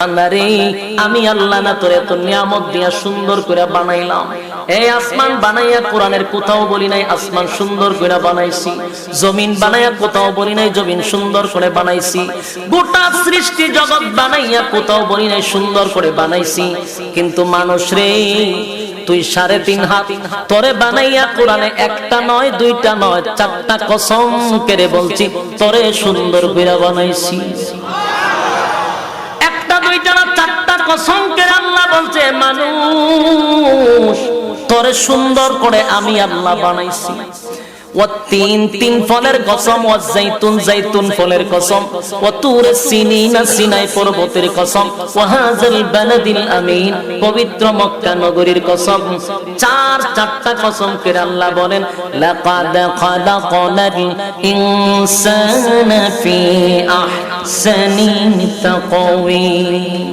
আল্লাহরে আমি আল্লাহ না তোরে এত নিয়ামত দিয়া সুন্দর করে বানাইলাম। এই আসমান বানাইয়া কোরআনের কোথাও বলি নাই আসমান সুন্দর করে বানাইছি, জমিন বানাইয়া কোথাও বলি নাই জমিন সুন্দর করে বানাইছি, গোটা সৃষ্টি জগৎ বানাইয়া কোথাও বলি নাই সুন্দর করে বানাইছি। কিন্তু মানুষ রে তুই 3.5 হাত তোরে বানাইয়া কোরআনে একটা নয় দুইটা নয় 4টা কসম করে বলছি তোরে সুন্দর করে বানাইছি। দুইটা না 4টা কসম করে আল্লাহ বলছে মানুষ তোরে সুন্দর করে আমি আল্লাহ বানাইছি। তিন ফলের কসম, জাইতুন ফলের কসম, তুরে সিনিনা সিনাই পর্বতের কসম, হাযাল বালাদিল আমিন পবিত্র মক্কা নগরীর কসম। 4টা কসম করে আল্লাহ বলেন লাকাদ খালাকনাল ইনসানা ফি আহসানি তাকওয়িম।